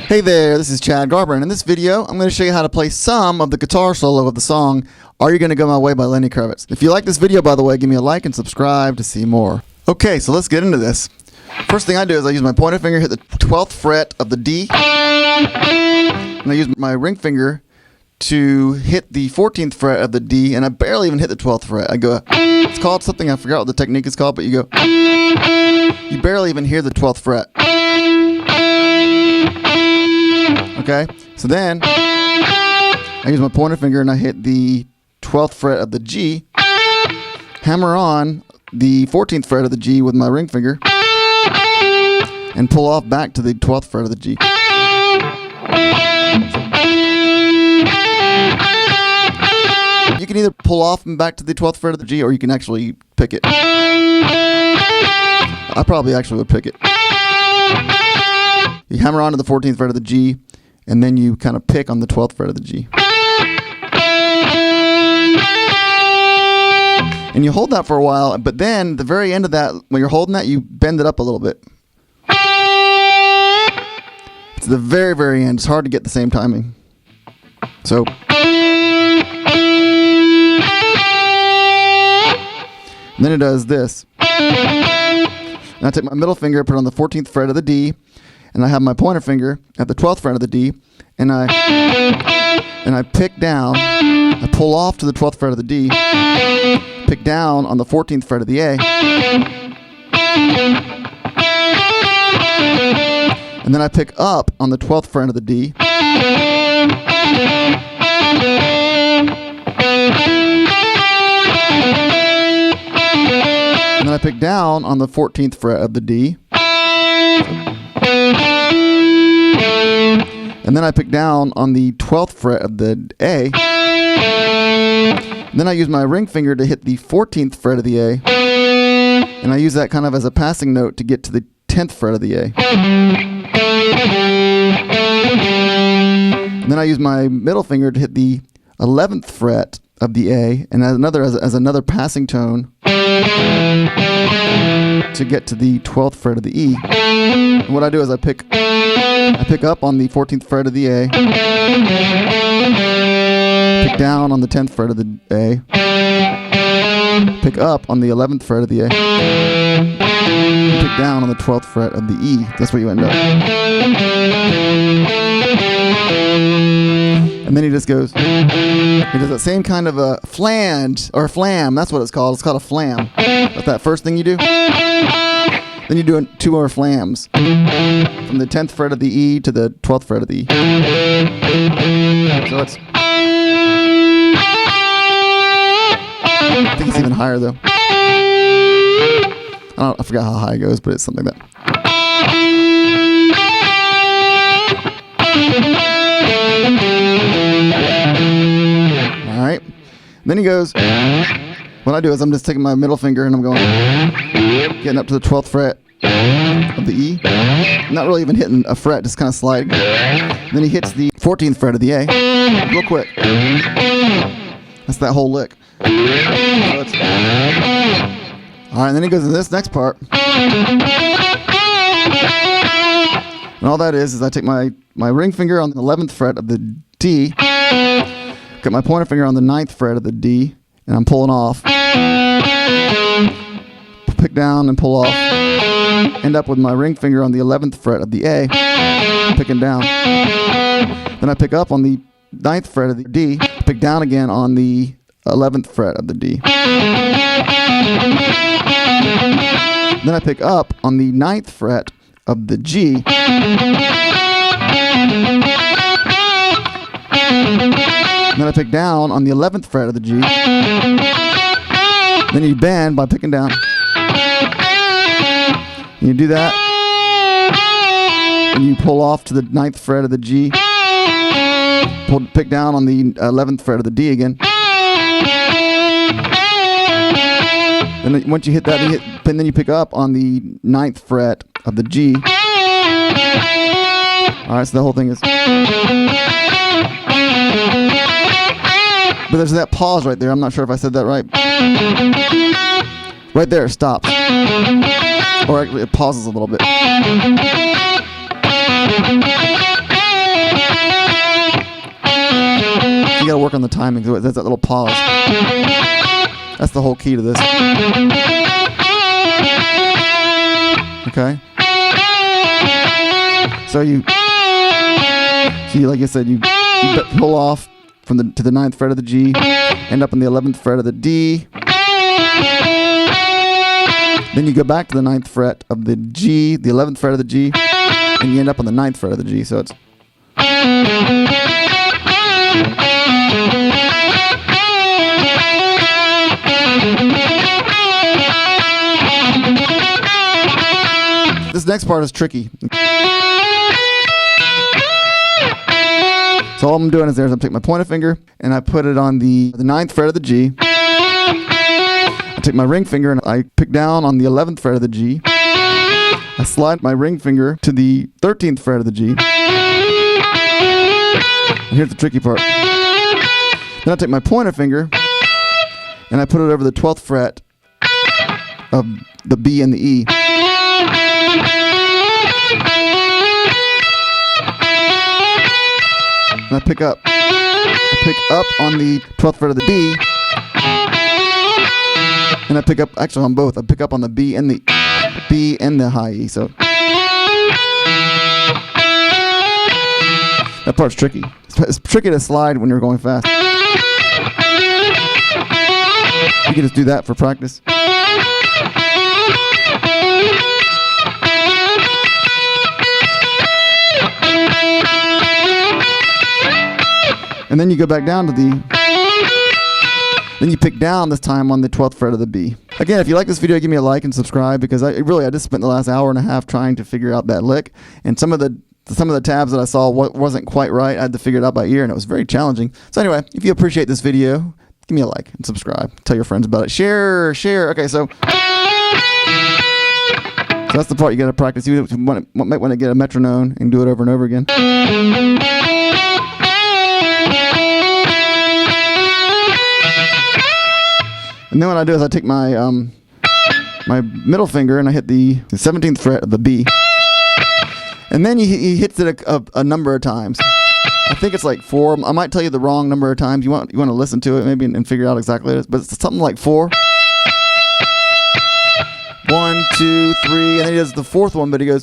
Hey there, this is Chad Garber, and in this video, I'm going to show you how to play some of the guitar solo of the song, Are You Gonna Go My Way by Lenny Kravitz. If you like this video, by the way, give me a like and subscribe to see more. Okay, so let's get into this. First thing I do is I use my pointer finger, hit the 12th fret of the D, and I use my ring finger to hit the 14th fret of the D, and I barely even hit the 12th fret. I go, it's called something, I forgot what the technique is called, but you go, you barely even hear the 12th fret. Okay, so then I use my pointer finger and I hit the 12th fret of the G, hammer on the 14th fret of the G with my ring finger, and pull off back to the 12th fret of the G. You can either pull off and back to the 12th fret of the G, or you can actually pick it. I probably actually would pick it. You hammer on to the 14th fret of the G, and then you kind of pick on the 12th fret of the G. And you hold that for a while, but then the very end of that, when you're holding that, you bend it up a little bit. It's the very, very end. It's hard to get the same timing. So. And then it does this. And I take my middle finger, put it on the 14th fret of the D, and I have my pointer finger at the 12th fret of the D, and I pick down, I pull off to the 12th fret of the D, pick down on the 14th fret of the A, and then I pick up on the 12th fret of the D, and then I pick down on the 14th fret of the D, and then I pick down on the 12th fret of the A, and then I use my ring finger to hit the 14th fret of the A, and I use that kind of as a passing note to get to the 10th fret of the A. And then I use my middle finger to hit the 11th fret of the A, and as another passing tone to get to the 12th fret of the E. And what I do is I pick up on the 14th fret of the A, pick down on the 10th fret of the A, pick up on the 11th fret of the A, and pick down on the 12th fret of the E. That's what you end up. And then he just goes, he does that same kind of a flange, or a flam, that's what it's called. It's called a flam. That's that first thing you do. Then you do 2 more flams from the 10th fret of the E to the 12th fret of the E. So it's, I think it's even higher though. I forgot how high it goes, but it's something like that. All right. Then he goes, what I do is I'm just taking my middle finger and I'm going, getting up to the 12th fret of the E. Not really even hitting a fret, just kind of sliding. Then he hits the 14th fret of the A, real quick. That's that whole lick. So all right, and then he goes to this next part. And all that is I take my ring finger on the 11th fret of the D, got my pointer finger on the 9th fret of the D, and I'm pulling off. Pick down and pull off. End up with my ring finger on the 11th fret of the A, picking down. Then I pick up on the 9th fret of the D, pick down again on the 11th fret of the D. Then I pick up on the 9th fret of the G. Then I pick down on the 11th fret of the G. Then you bend by picking down. And you do that. And you pull off to the 9th fret of the G. Pick down on the 11th fret of the D again. And once you hit that, then you pick up on the 9th fret of the G. All right, so the whole thing is. But there's that pause right there. I'm not sure if I said that right. Right there, it stops. Or actually, it pauses a little bit. you gotta work on the timing. So there's that little pause. That's the whole key to this. Okay. So like I said, you pull off to the 9th fret of the G, end up on the 11th fret of the D. Then you go back to the 9th fret of the G, the 11th fret of the G, and you end up on the 9th fret of the G. So it's. This next part is tricky. So all I'm doing is I'm taking my pointer finger and I put it on the 9th fret of the G. I take my ring finger and I pick down on the 11th fret of the G. I slide my ring finger to the 13th fret of the G. And here's the tricky part. Then I take my pointer finger and I put it over the 12th fret of the B and the E. And I pick up on the 12th fret of the B, and I pick up actually on both. I pick up on the B and the high E. So that part's tricky. It's tricky to slide when you're going fast. You can just do that for practice. And then you go back down to then you pick down this time on the 12th fret of the B. Again, if you like this video, give me a like and subscribe, because I just spent the last hour and a half trying to figure out that lick, and some of the tabs that I saw wasn't quite right. I had to figure it out by ear, and it was very challenging. So anyway, if you appreciate this video, give me a like and subscribe. Tell your friends about it. Share. Okay, so that's the part you got to practice. You might want to get a metronome and do it over and over again. And then what I do is I take my my middle finger and I hit the 17th fret of the B. And then he hits it a number of times. I think it's like 4. I might tell you the wrong number of times. You want to listen to it maybe and figure out exactly what it is. But it's something like 4. 1, 2, 3. And then he does the 4th one, but he goes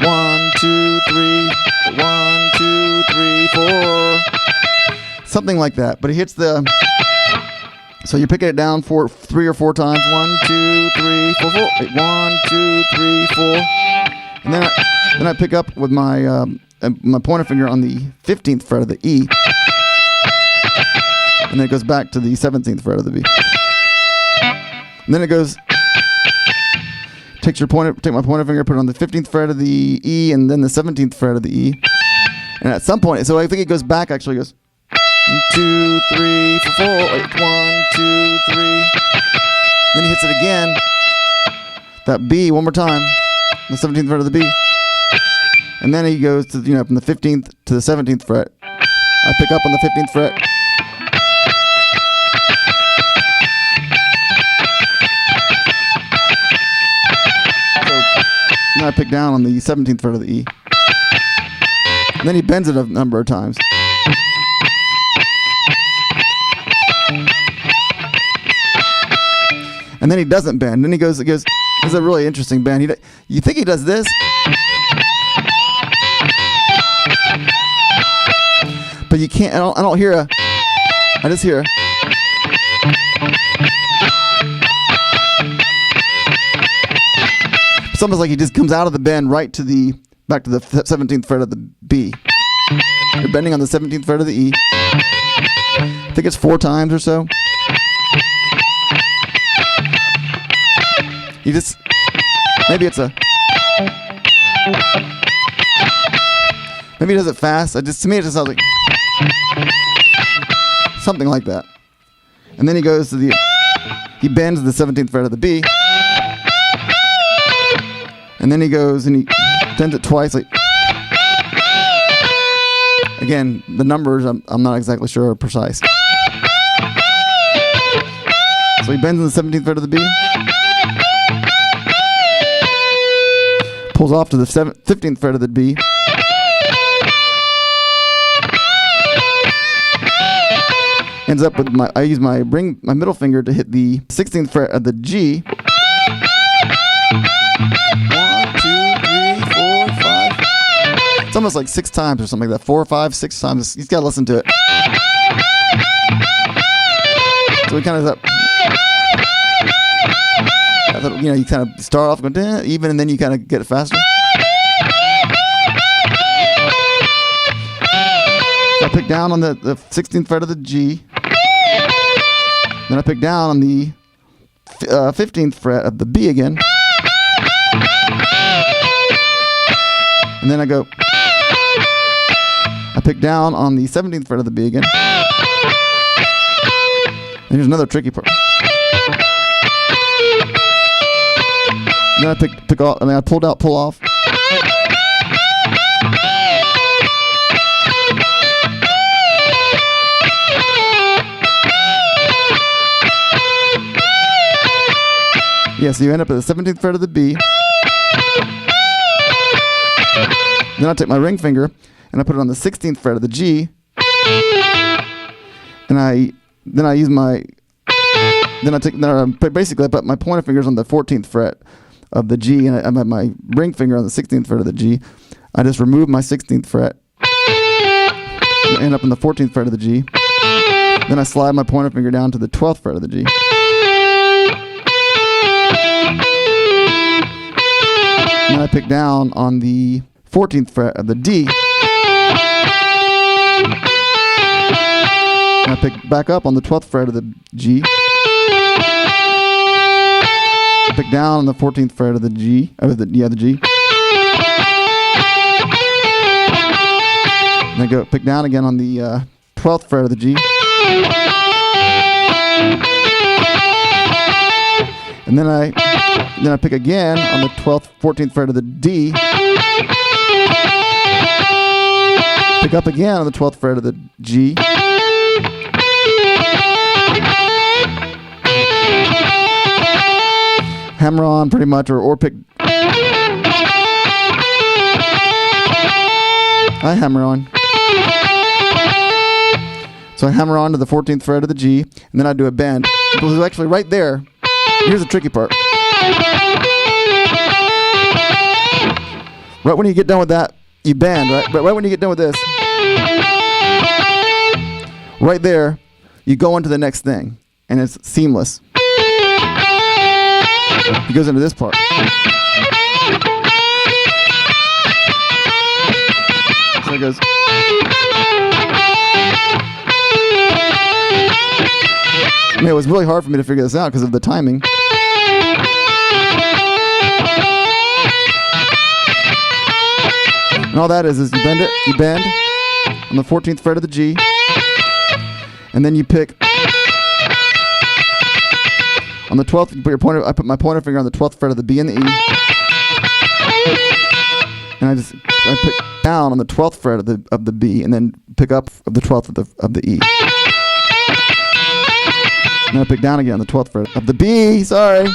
1, 2, 3, 1, 2, 3, 4. Something like that. But he hits the... So you're picking it down 3 or 4 times. 1, 2, 3, 4, 4. 1, 2, 3, 4. And then I pick up with my pointer finger on the 15th fret of the E. And then it goes back to the 17th fret of the B. And then it goes... Take my pointer finger, put it on the 15th fret of the E, and then the 17th fret of the E. And at some point, so I think it goes back, actually goes 1, 2, 3, 4, 4. Wait, 1, 2, 3. Then he hits it again. That B one more time. The 17th fret of the B. And then he goes to, from the 15th to the 17th fret. I pick up on the 15th fret. And then I pick down on the 17th fret of the E. And then he bends it a number of times. And then he doesn't bend. Then he goes, it's a really interesting bend. You think he does this? But you can't, I don't hear I just hear it's almost like he just comes out of the bend back to the 17th fret of the B. You're bending on the 17th fret of the E. I think it's 4 times or so. You just, maybe he does it fast. To me it just sounds like something like that. And then he goes to he bends the 17th fret of the B. And then he goes and he bends it twice. Again, the numbers I'm not exactly sure are precise. So he bends in the 17th fret of the B. Pulls off to the 15th fret of the B. ends up with I use my middle finger to hit the 16th fret of the G. 1, 2, 3, 4, 5. It's almost like 6 times or something like that. 4, 5, 6 times. You've got to listen to it. So we kind of you kind of start off going even, and then you kind of get it faster. So I pick down on the 16th fret of the G. Then I pick down on the 15th fret of the B again. And then I pick down on the 17th fret of the B again. And here's another tricky part. And then I pick off, and then I pull off. Yeah, so you end up at the 17th fret of the B. Then I take my ring finger and I put it on the 16th fret of the G. And I put my pointer fingers on the 14th fret of the G, and I have my ring finger on the 16th fret of the G. I just remove my 16th fret and end up in the 14th fret of the G. Then I slide my pointer finger down to the 12th fret of the G. And I pick down on the 14th fret of the D. And I pick back up on the 12th fret of the G. Pick down on the 14th fret of the G, the G. And I go pick down again on the 12th fret of the G. And then I pick again on the 14th fret of the D. Pick up again on the 12th fret of the G. Hammer on pretty much, or pick. I hammer on. So I hammer on to the 14th fret of the G, and then I do a bend. Because actually right there, here's the tricky part. Right when you get done with that, you bend, right? But right when you get done with this, right there, you go into the next thing, and it's seamless. He goes into this part. So it goes. I mean, it was really hard for me to figure this out because of the timing. And all that is you bend on the 14th fret of the G, and then you pick on the 12th. You put your pointer. I put my pointer finger on the 12th fret of the B and the E, and I pick down on the 12th fret of the B, and then pick up of the 12th of the E. And then I pick down again on the 12th fret of the B. Sorry.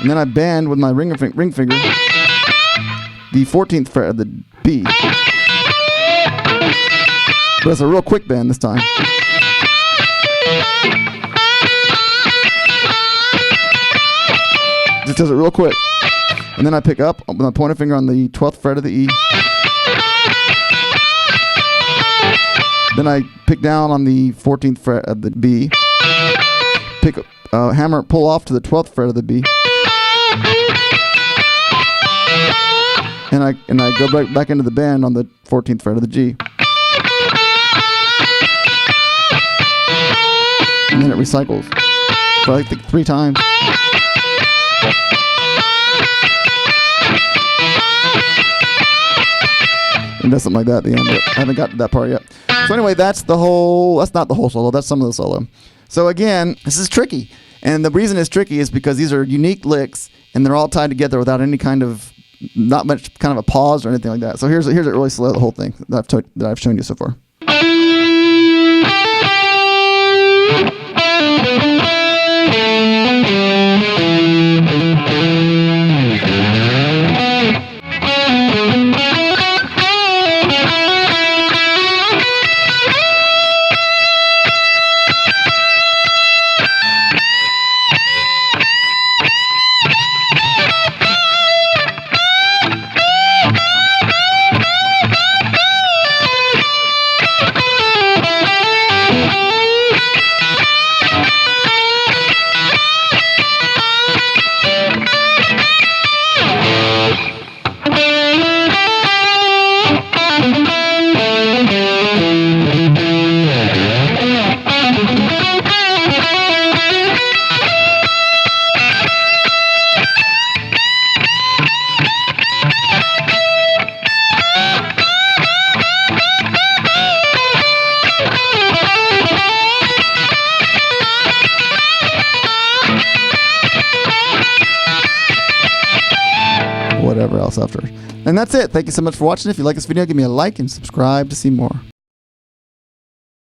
And then I bend with my ring finger the 14th fret of the B. But it's a real quick bend this time. Just does it real quick. And then I pick up with my pointer finger on the 12th fret of the E. Then I pick down on the 14th fret of the B. Pick hammer, pull off to the 12th fret of the B. And I go back into the bend on the 14th fret of the G. And then it recycles. So I think 3 times. And does something like that at the end, but I haven't got to that part yet. So anyway, that's not the whole solo, that's some of the solo. So again, this is tricky. And the reason it's tricky is because these are unique licks, and they're all tied together without any kind of, not much kind of a pause or anything like that. So here's it really slow, the whole thing that I've shown you so far. whatever else after. And that's it. Thank you so much for watching. If you like this video, give me a like and subscribe to see more.